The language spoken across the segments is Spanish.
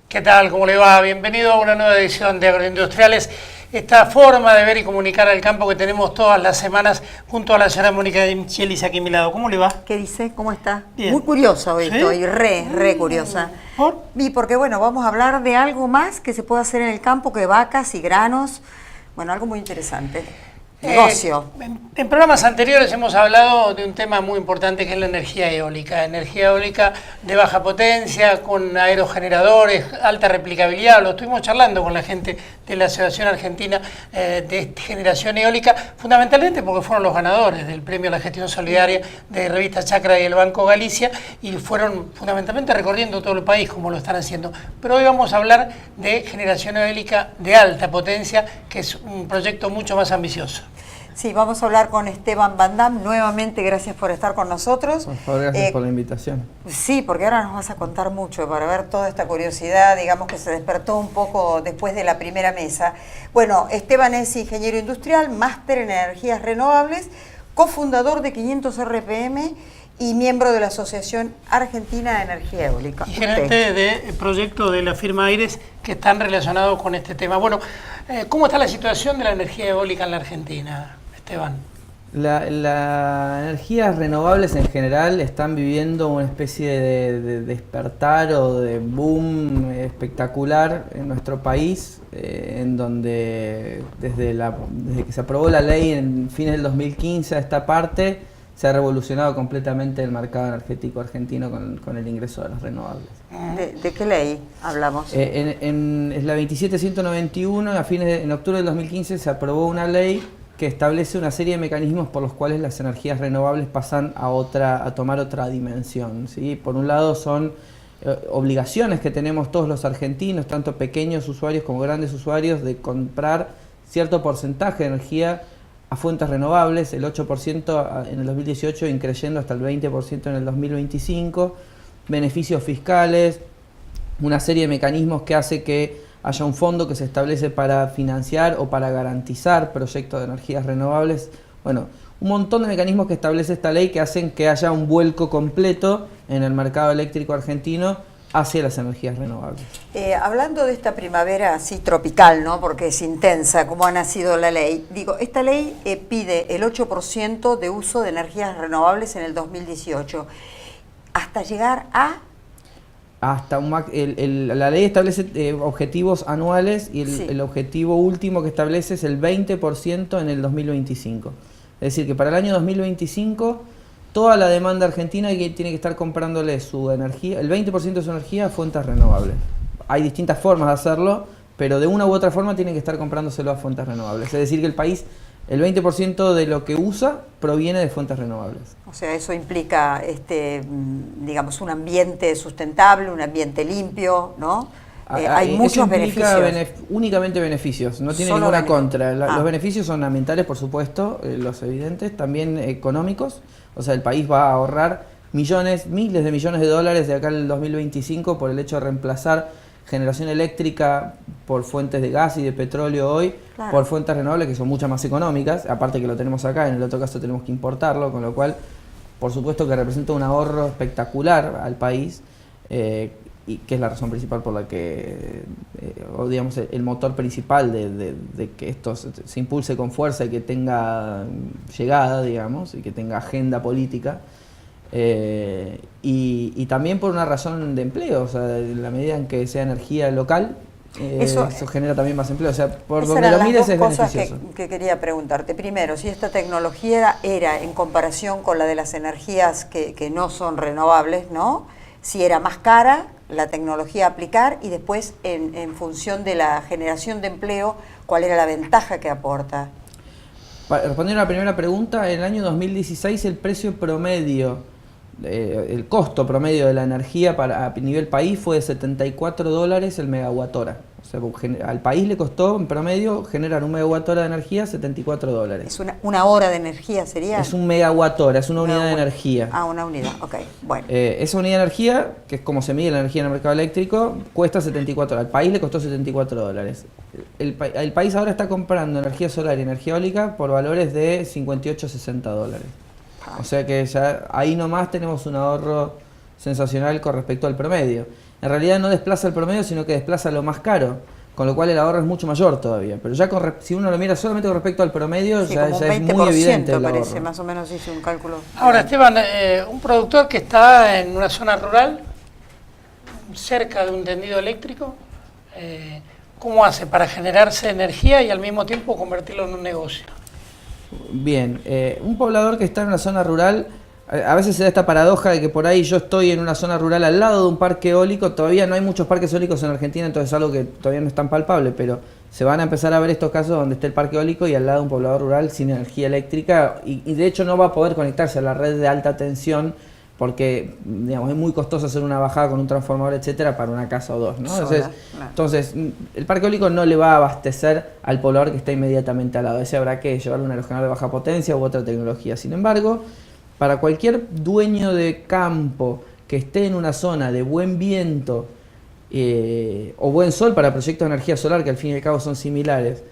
¿Qué tal? ¿Cómo le va? Bienvenido a una nueva edición de Agroindustriales. Esta forma de ver y comunicar al campo que tenemos todas las semanas junto a la señora Mónica de Michelis aquí a mi lado. ¿Cómo le va? ¿Qué dice? ¿Cómo está? Bien. Muy curiosa hoy, ¿Sí? Estoy re curiosa. ¿Por? Y porque bueno, vamos a hablar de algo más que se puede hacer en el campo que vacas y granos. Bueno, algo muy interesante. Negocio. En programas anteriores hemos hablado de un tema muy importante que es la energía eólica. Energía eólica de baja potencia, con aerogeneradores, alta replicabilidad. Lo estuvimos charlando con la gente de la Asociación Argentina de Generación Eólica, fundamentalmente porque fueron los ganadores del Premio a la Gestión Solidaria de Revista Chacra y el Banco Galicia, y fueron fundamentalmente recorriendo todo el país como lo están haciendo. Pero hoy vamos a hablar de generación eólica de alta potencia, que es un proyecto mucho más ambicioso. Sí, vamos a hablar con Esteban Van Dam. Nuevamente, gracias por estar con nosotros. Por favor, gracias por la invitación. Sí, porque ahora nos vas a contar mucho para ver toda esta curiosidad, digamos, que se despertó un poco después de la primera mesa. Bueno, Esteban es ingeniero industrial, máster en energías renovables, cofundador de 500 RPM y miembro de la Asociación Argentina de Energía Eólica. Y gerente de proyectos de la firma Aires que están relacionados con este tema. Bueno, ¿cómo está la situación de la energía eólica en la Argentina, Esteban? Las energías renovables en general están viviendo una especie de despertar o de boom espectacular en nuestro país, en donde desde que se aprobó la ley en fines del 2015 a esta parte, se ha revolucionado completamente el mercado energético argentino con el ingreso de las renovables. ¿De qué ley hablamos? Es la 27191, en octubre del 2015 se aprobó una ley que establece una serie de mecanismos por los cuales las energías renovables pasan a tomar otra dimensión, ¿sí? Por un lado son obligaciones que tenemos todos los argentinos, tanto pequeños usuarios como grandes usuarios, de comprar cierto porcentaje de energía a fuentes renovables, el 8% en el 2018, increyendo hasta el 20% en el 2025, beneficios fiscales, una serie de mecanismos que hace que haya un fondo que se establece para financiar o para garantizar proyectos de energías renovables. Bueno, un montón de mecanismos que establece esta ley que hacen que haya un vuelco completo en el mercado eléctrico argentino hacia las energías renovables. Hablando de esta primavera así tropical, ¿no? Porque es intensa, como ha nacido la ley. Digo, esta ley pide el 8% de uso de energías renovables en el 2018, hasta llegar a... La ley establece objetivos anuales y Sí. el objetivo último que establece es el 20% en el 2025. Es decir, que para el año 2025 toda la demanda argentina tiene que estar comprándole su energía, el 20% de su energía a fuentes renovables. Hay distintas formas de hacerlo, pero de una u otra forma tiene que estar comprándoselo a fuentes renovables. Es decir, que el país, el 20% de lo que usa proviene de fuentes renovables. O sea, eso implica, digamos, un ambiente sustentable, un ambiente limpio, ¿no? Hay muchos beneficios. Únicamente beneficios, no tiene Solo ninguna beneficios. contra. Los beneficios son ambientales, por supuesto, los evidentes, también económicos. O sea, el país va a ahorrar miles de millones de dólares de acá al 2025 por el hecho de reemplazar generación eléctrica por fuentes de gas y de petróleo hoy, Claro, por fuentes renovables que son mucho más económicas, aparte que lo tenemos acá, en el otro caso tenemos que importarlo, con lo cual, por supuesto que representa un ahorro espectacular al país, y que es la razón principal por la que, o digamos, el motor principal de que esto se impulse con fuerza y que tenga llegada, digamos, y que tenga agenda política. Y también por una razón de empleo, o sea, en la medida en que sea energía local, eso genera también más empleo, o sea, por donde lo mires es beneficioso. Que quería preguntarte. Primero, si esta tecnología era en comparación con la de las energías que no son renovables, ¿no? Si era más cara la tecnología a aplicar, y después en función de la generación de empleo, ¿cuál era la ventaja que aporta? Para responder a la primera pregunta, en el año 2016 el precio promedio, el costo promedio de la energía a nivel país fue de $74 el megawatt hora. O sea, al país le costó en promedio generar un megawatt hora de energía $74. ¿Es una hora de energía sería? Es un megawatt hora, es una unidad de energía. Ah, una unidad, ok, bueno. Esa unidad de energía, que es como se mide la energía en el mercado eléctrico, cuesta $74. Al país le costó $74. El país ahora está comprando energía solar y energía eólica por valores de $58-60. O sea que ya ahí nomás tenemos un ahorro sensacional con respecto al promedio. en realidad no desplaza el promedio, sino que desplaza lo más caro, con lo cual el ahorro es mucho mayor todavía. Pero ya si uno lo mira solamente con respecto al promedio, sí, ya es muy evidente el parece, ahorro. más o menos hice un cálculo. Ahora, Esteban, un productor que está en una zona rural, cerca de un tendido eléctrico, ¿cómo hace para generarse energía y al mismo tiempo convertirlo en un negocio? Bien, un poblador que está en una zona rural, a veces se da esta paradoja de que por ahí yo estoy en una zona rural al lado de un parque eólico. Todavía no hay muchos parques eólicos en Argentina, entonces es algo que todavía no es tan palpable, pero se van a empezar a ver estos casos donde esté el parque eólico y al lado un poblador rural sin energía eléctrica y de hecho no va a poder conectarse a la red de alta tensión porque, digamos, es muy costoso hacer una bajada con un transformador, etcétera, para una casa o dos, ¿no? Entonces, el parque eólico no le va a abastecer al poblador que está inmediatamente al lado. Ese habrá que llevarle un aerogenerador de baja potencia u otra tecnología. Sin embargo, para cualquier dueño de campo que esté en una zona de buen viento o buen sol para proyectos de energía solar, que al fin y al cabo son similares,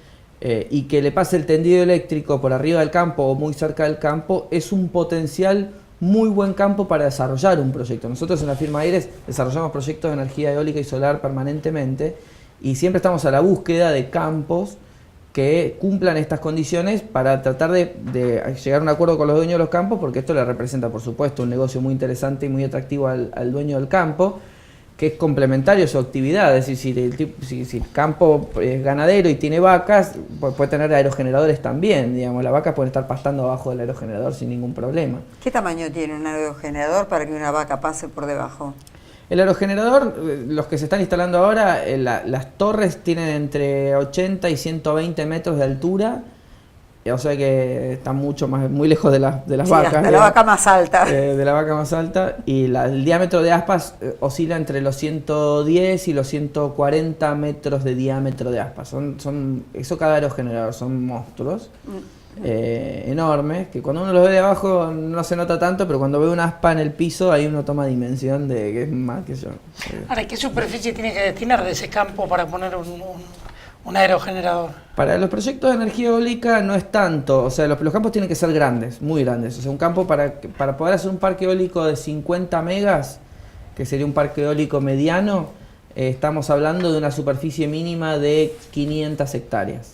y que le pase el tendido eléctrico por arriba del campo o muy cerca del campo, es un potencial muy buen campo para desarrollar un proyecto. Nosotros en la firma Aires desarrollamos proyectos de energía eólica y solar permanentemente y siempre estamos a la búsqueda de campos que cumplan estas condiciones para tratar de llegar a un acuerdo con los dueños de los campos, porque esto le representa, por supuesto, un negocio muy interesante y muy atractivo al dueño del campo, que es complementario a su actividad. Es decir, si el campo es ganadero y tiene vacas, puede tener aerogeneradores también. Digamos, las vacas pueden estar pastando abajo del aerogenerador sin ningún problema. ¿Qué tamaño tiene un aerogenerador para que una vaca pase por debajo? El aerogenerador, los que se están instalando ahora, las torres tienen entre 80 y 120 metros de altura, o sea que están muy lejos de las vacas. De la vaca más alta. De la vaca más alta, y el diámetro de aspas oscila entre los 110 y los 140 metros de diámetro de aspas. Eso cada aerogenerador, son monstruos. Enormes, que cuando uno los ve de abajo no se nota tanto, pero cuando ve una aspa en el piso, ahí uno toma dimensión de que es más que yo. Ahora, ¿qué superficie tiene que destinar de ese campo para poner un aerogenerador? Para los proyectos de energía eólica no es tanto, o sea, los campos tienen que ser grandes, muy grandes. O sea, un campo para poder hacer un parque eólico de 50 megas, que sería un parque eólico mediano, estamos hablando de una superficie mínima de 500 hectáreas.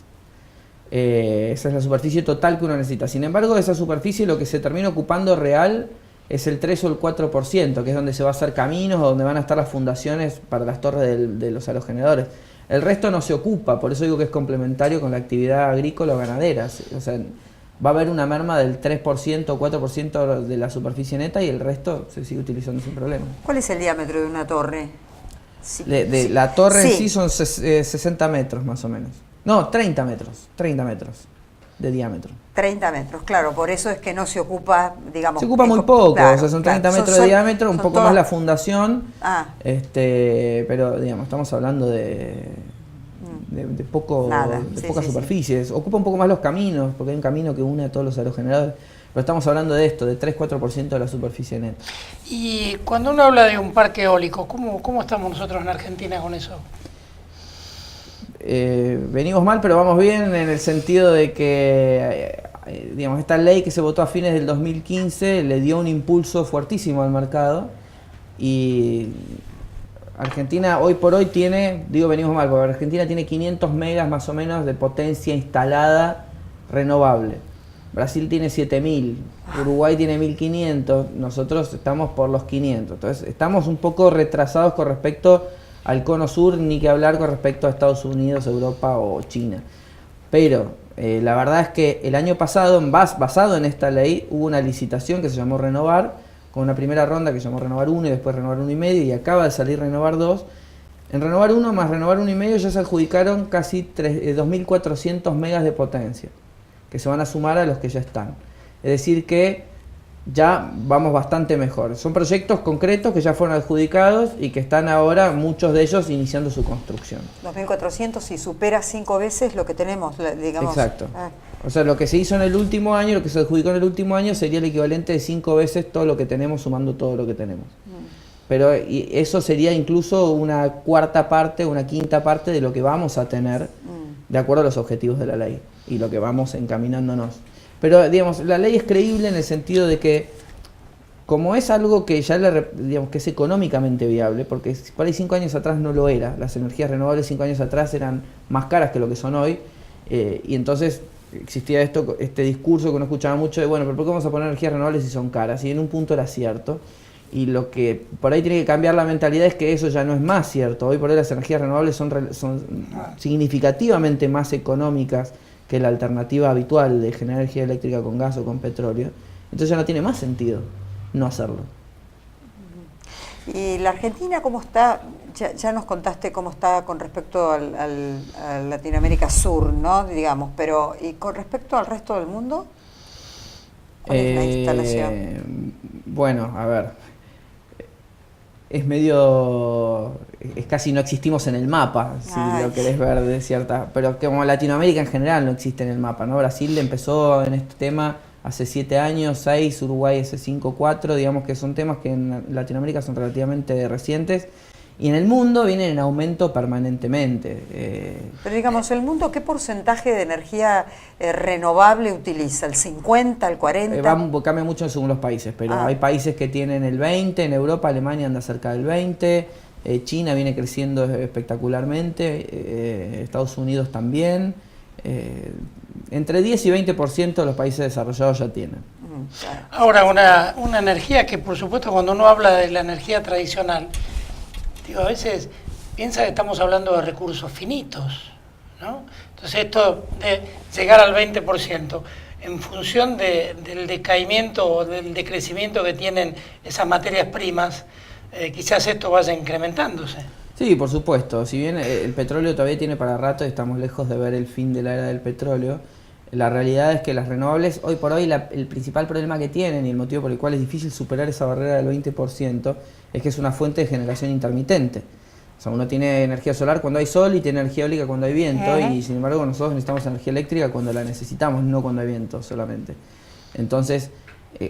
Esa es la superficie total que uno necesita. Sin embargo, de esa superficie lo que se termina ocupando real es el 3 o el 4%, que es donde se va a hacer caminos o donde van a estar las fundaciones para las torres de los aerogeneradores. El resto no se ocupa, por eso digo que es complementario con la actividad agrícola o ganadera. O sea, va a haber una merma del 3% o 4% de la superficie neta y el resto se sigue utilizando sin problema. ¿Cuál es el diámetro de una torre? La torre en sí son 60 metros más o menos. No, 30 metros de diámetro. 30 metros, claro, por eso es que no se ocupa, digamos... Se ocupa muy poco, claro, o sea, son 30 metros de diámetro, un poco más la fundación, pero digamos, estamos hablando de poca superficie. Ocupa un poco más los caminos, porque hay un camino que une a todos los aerogeneradores, pero estamos hablando de esto, de 3-4% de la superficie neta. Y cuando uno habla de un parque eólico, ¿cómo estamos nosotros en Argentina con eso? Venimos mal, pero vamos bien en el sentido de que, digamos, esta ley que se votó a fines del 2015 le dio un impulso fuertísimo al mercado y Argentina hoy por hoy venimos mal, porque Argentina tiene 500 megas más o menos de potencia instalada renovable. Brasil tiene 7.000, Uruguay tiene 1.500, nosotros estamos por los 500. Entonces estamos un poco retrasados con respecto al cono sur, ni que hablar con respecto a Estados Unidos, Europa o China. Pero la verdad es que el año pasado, basado en esta ley, hubo una licitación que se llamó Renovar, con una primera ronda que se llamó Renovar 1 y después Renovar 1,5 y acaba de salir Renovar 2. En Renovar 1 más Renovar 1,5 ya se adjudicaron casi 2.400 megas de potencia, que se van a sumar a los que ya están. Es decir que ya vamos bastante mejor. Son proyectos concretos que ya fueron adjudicados y que están ahora, muchos de ellos, iniciando su construcción. 2.400 y supera 5 veces lo que tenemos, digamos. Exacto. O sea, lo que se hizo en el último año, lo que se adjudicó en el último año sería el equivalente de 5 veces todo lo que tenemos, sumando todo lo que tenemos. Pero eso sería incluso una cuarta parte, una quinta parte de lo que vamos a tener, de acuerdo a los objetivos de la ley y lo que vamos encaminándonos. Pero, digamos, la ley es creíble en el sentido de que como es algo que ya digamos que es económicamente viable, porque por ahí 5 años atrás no lo era, las energías renovables 5 años atrás eran más caras que lo que son hoy, y entonces existía este discurso que uno escuchaba mucho de, bueno, pero ¿por qué vamos a poner energías renovables si son caras? Y en un punto era cierto, y lo que por ahí tiene que cambiar la mentalidad es que eso ya no es más cierto. Hoy por hoy las energías renovables son significativamente más económicas que la alternativa habitual de generar energía eléctrica con gas o con petróleo, entonces ya no tiene más sentido no hacerlo. ¿Y la Argentina cómo está? Ya nos contaste cómo está con respecto a Latinoamérica Sur, ¿no? Digamos, pero ¿y con respecto al resto del mundo? ¿Cuál es la instalación? Bueno, a ver, es casi no existimos en el mapa, si lo querés ver de cierta, pero como Latinoamérica en general no existe en el mapa, ¿no? Brasil empezó en este tema hace 7 años, 6, Uruguay hace 5, 4, digamos que son temas que en Latinoamérica son relativamente recientes, y en el mundo vienen en aumento permanentemente. Pero digamos, ¿el mundo qué porcentaje de energía renovable utiliza? ¿El 50, el 40? Cambia mucho según los países, pero hay países que tienen el 20, en Europa, Alemania anda cerca del 20, China viene creciendo espectacularmente, Estados Unidos también, entre 10 y 20% de los países desarrollados ya tienen. Ahora, una energía que, por supuesto, cuando uno habla de la energía tradicional, digo, a veces piensa que estamos hablando de recursos finitos, ¿no? Entonces, esto de llegar al 20%, en función del decaimiento o del decrecimiento que tienen esas materias primas, quizás esto vaya incrementándose. Sí, por supuesto. Si bien el petróleo todavía tiene para rato y estamos lejos de ver el fin de la era del petróleo, la realidad es que las renovables, hoy por hoy, el principal problema que tienen y el motivo por el cual es difícil superar esa barrera del 20% es que es una fuente de generación intermitente. O sea, uno tiene energía solar cuando hay sol y tiene energía eólica cuando hay viento, y sin embargo nosotros necesitamos energía eléctrica cuando la necesitamos, no cuando hay viento solamente. Entonces,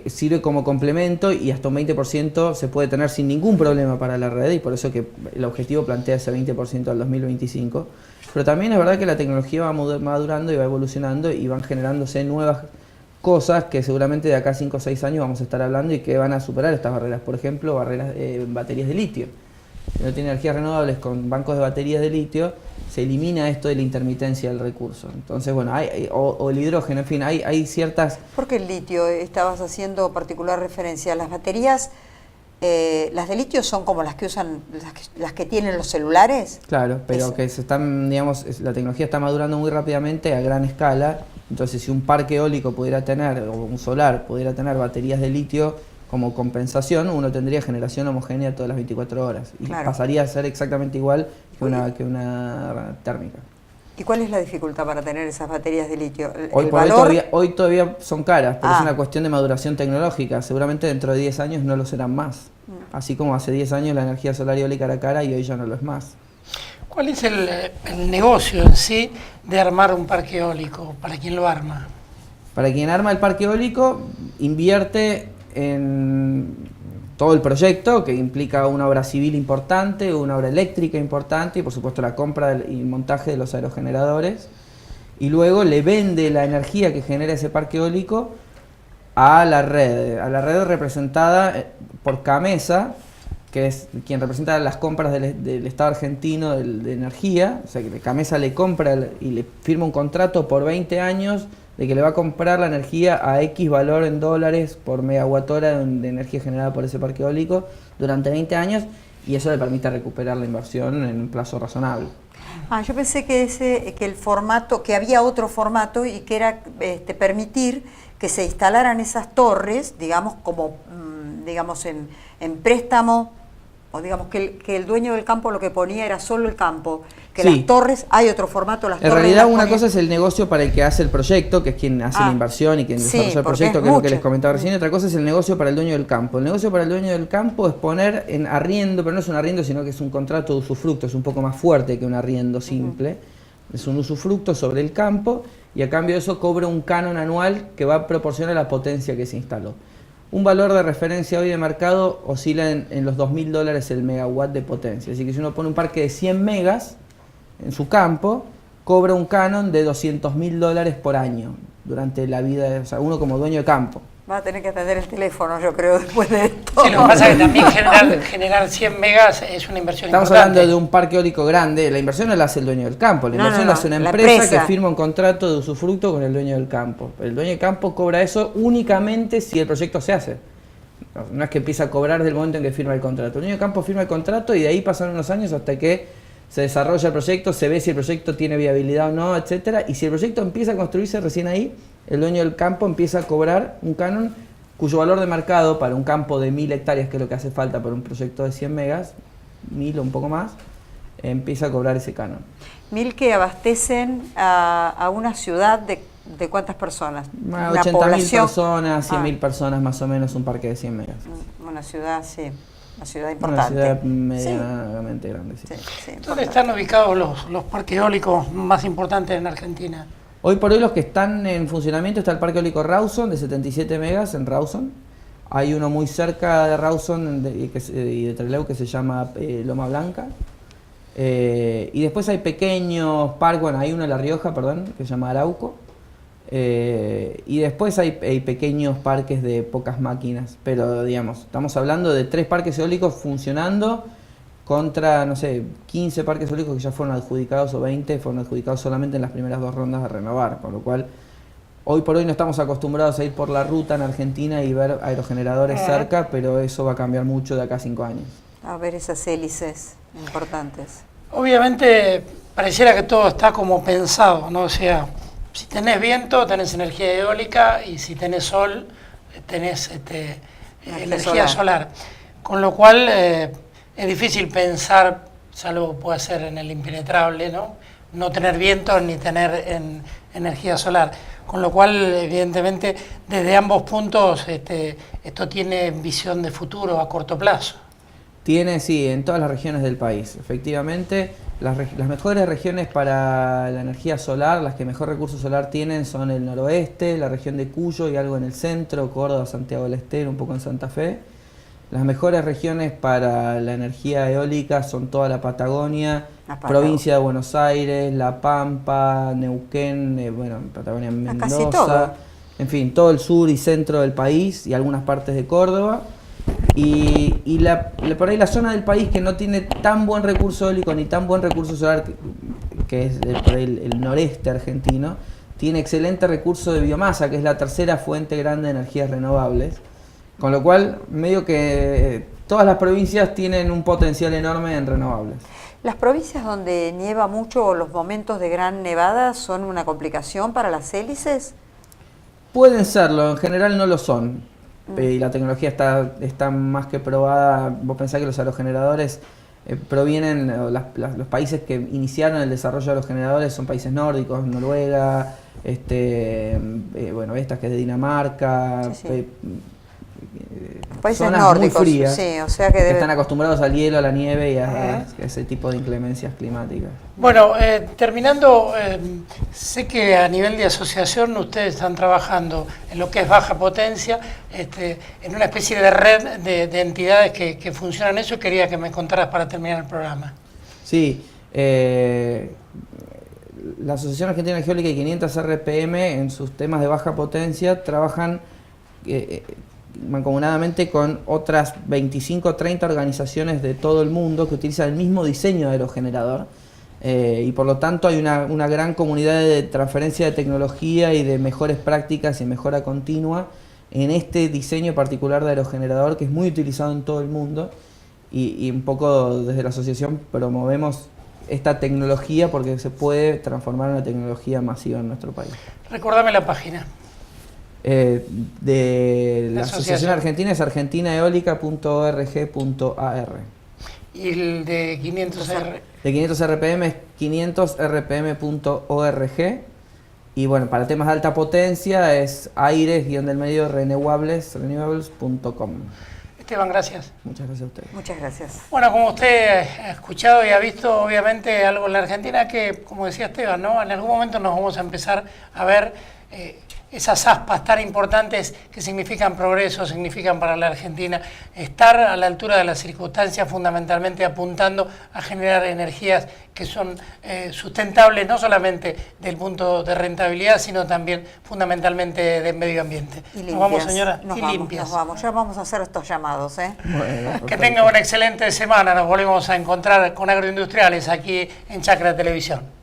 sirve como complemento y hasta un 20% se puede tener sin ningún problema para la red, y por eso que el objetivo plantea ese 20% al 2025. Pero también es verdad que la tecnología va madurando y va evolucionando y van generándose nuevas cosas que seguramente de acá a 5 o 6 años vamos a estar hablando y que van a superar estas barreras. Por ejemplo, baterías de litio. Si uno tiene energías renovables con bancos de baterías de litio, se elimina esto de la intermitencia del recurso. Entonces, bueno, o el hidrógeno, en fin, hay ciertas... ¿Por qué el litio? Estabas haciendo particular referencia a las baterías. ¿Las de litio son como las que usan, las que tienen los celulares? Claro, pero que se están, digamos, la tecnología está madurando muy rápidamente a gran escala. Entonces, si un parque eólico pudiera tener, o un solar pudiera tener baterías de litio como compensación, uno tendría generación homogénea todas las 24 horas. Y pasaría a ser exactamente igual que una térmica. ¿Y cuál es la dificultad para tener esas baterías de litio? Hoy todavía son caras, pero es una cuestión de maduración tecnológica. Seguramente dentro de 10 años no lo serán más. Así como hace 10 años la energía solar y eólica era cara y hoy ya no lo es más. ¿Cuál es el negocio en sí de armar un parque eólico? ¿Para quién lo arma? Para quien arma el parque eólico, invierte en todo el proyecto, que implica una obra civil importante, una obra eléctrica importante y por supuesto la compra y montaje de los aerogeneradores, y luego le vende la energía que genera ese parque eólico a la red representada por CAMESA, que es quien representa las compras del Estado argentino de energía. O sea, que CAMESA le compra y le firma un contrato por 20 años de que le va a comprar la energía a X valor en dólares por megawatt hora de energía generada por ese parque eólico durante 20 años, y eso le permite recuperar la inversión en un plazo razonable. Yo pensé que el formato, que había otro formato y que era permitir que se instalaran esas torres, digamos, como digamos en préstamo, o digamos que el dueño del campo lo que ponía era solo el campo, que las torres, hay otro formato, las torres... En realidad una cosa es el negocio para el que hace el proyecto, que es quien hace la inversión y quien desarrolla el proyecto, que es lo que les comentaba recién, y otra cosa es el negocio para el dueño del campo. El negocio para el dueño del campo es poner en arriendo, pero no es un arriendo, sino que es un contrato de usufructo, es un poco más fuerte que un arriendo simple, es un usufructo sobre el campo, y a cambio de eso cobra un canon anual que va a proporcionar la potencia que se instaló. Un valor de referencia hoy de mercado oscila en los $2.000 el megawatt de potencia. Así que si uno pone un parque de 100 megas en su campo, cobra un canon de $200.000 por año durante la vida, o sea, uno como dueño de campo. Va a tener que atender el teléfono, yo creo, después de esto. Sí, lo que pasa es que también generar 100 megas es una inversión Estamos importante. hablando de un parque eólico grande. La inversión no la hace el dueño del campo, la inversión la hace una empresa que firma un contrato de usufructo con el dueño del campo. El dueño del campo cobra eso únicamente si el proyecto se hace. No es que empieza a cobrar desde el momento en que firma el contrato. El dueño del campo firma el contrato y de ahí pasan unos años hasta que se desarrolla el proyecto, se ve si el proyecto tiene viabilidad o no, etcétera. Y si el proyecto empieza a construirse, recién ahí el dueño del campo empieza a cobrar un canon cuyo valor de mercado para un campo de 1000 hectáreas, que es lo que hace falta para un proyecto de 100 megas, 1000 o un poco más, empieza a cobrar ese canon. 1000 que abastecen a una ciudad de ¿cuántas personas? 80.000 personas, 100.000 personas más o menos, un parque de 100 megas. Una ciudad, sí. Una ciudad importante. Una ciudad medianamente grande, sí. ¿Dónde están ubicados los parques eólicos más importantes en Argentina? Hoy por hoy los que están en funcionamiento está el parque eólico Rawson de 77 megas en Rawson. Hay uno muy cerca de Rawson y de Trelew que se llama Loma Blanca. Y después hay pequeños parques, bueno, hay uno en La Rioja, perdón, que se llama Arauco. Y después hay pequeños parques de pocas máquinas, pero digamos, estamos hablando de 3 parques eólicos funcionando contra, no sé, 15 parques eólicos que ya fueron adjudicados o 20 fueron adjudicados solamente en las primeras 2 rondas de renovar, con lo cual hoy por hoy no estamos acostumbrados a ir por la ruta en Argentina y ver aerogeneradores cerca, pero eso va a cambiar mucho de acá a 5 años. A ver esas hélices importantes. Obviamente pareciera que todo está como pensado, ¿no? O sea, si tenés viento, tenés energía eólica, y si tenés sol, tenés energía solar. Con lo cual es difícil pensar, salvo puede ser en el impenetrable, no tener viento ni tener energía solar. Con lo cual, evidentemente, desde ambos puntos esto tiene visión de futuro a corto plazo. Tiene, sí, en todas las regiones del país. Efectivamente, las mejores regiones para la energía solar, las que mejor recurso solar tienen, son el noroeste, la región de Cuyo y algo en el centro, Córdoba, Santiago del Estero, un poco en Santa Fe. Las mejores regiones para la energía eólica son toda la Patagonia, provincia de Buenos Aires, La Pampa, Neuquén, Patagonia, Mendoza, en fin, todo el sur y centro del país y algunas partes de Córdoba. Y por ahí la zona del país que no tiene tan buen recurso eólico ni tan buen recurso solar, que es por ahí el noreste argentino, tiene excelente recurso de biomasa, que es la tercera fuente grande de energías renovables. Con lo cual, medio que todas las provincias tienen un potencial enorme en renovables. ¿Las provincias donde nieva mucho o los momentos de gran nevada son una complicación para las hélices? Pueden serlo, en general no lo son. Y la tecnología está más que probada. Vos pensás que los aerogeneradores provienen, los países que iniciaron el desarrollo de los generadores son países nórdicos, Noruega, estas que es de Dinamarca, países zonas nórdicos, muy frías, sí, o sea que están acostumbrados al hielo, a la nieve y a ese tipo de inclemencias climáticas. Bueno, terminando, sé que a nivel de asociación ustedes están trabajando en lo que es baja potencia, en una especie de red de entidades que funcionan eso, y quería que me contaras para terminar el programa. Sí, la Asociación Argentina de Energía Eólica y 500 RPM en sus temas de baja potencia trabajan mancomunadamente con otras 25 o 30 organizaciones de todo el mundo que utilizan el mismo diseño de aerogenerador, y por lo tanto hay una gran comunidad de transferencia de tecnología y de mejores prácticas y mejora continua en este diseño particular de aerogenerador, que es muy utilizado en todo el mundo, y un poco desde la asociación promovemos esta tecnología porque se puede transformar en una tecnología masiva en nuestro país. Recordame la página. De la Asociación Argentina es argentinaeolica.org.ar. ¿Y el de 500R? De 500 RPM es 500rpm.org. Y bueno, para temas de alta potencia es renewables.com. Esteban, gracias. Muchas gracias a usted. Muchas gracias. Bueno, como usted ha escuchado y ha visto, obviamente, algo en la Argentina que, como decía Esteban, ¿no? En algún momento nos vamos a empezar a ver esas aspas tan importantes que significan progreso, significan para la Argentina estar a la altura de las circunstancias, fundamentalmente apuntando a generar energías que son sustentables no solamente del punto de rentabilidad, sino también fundamentalmente del medio ambiente. Y limpias. Nos vamos, señora, Limpias. Nos vamos, ya vamos a hacer estos llamados. Bueno, que tenga una excelente semana, nos volvemos a encontrar con Agroindustriales aquí en Chacra Televisión.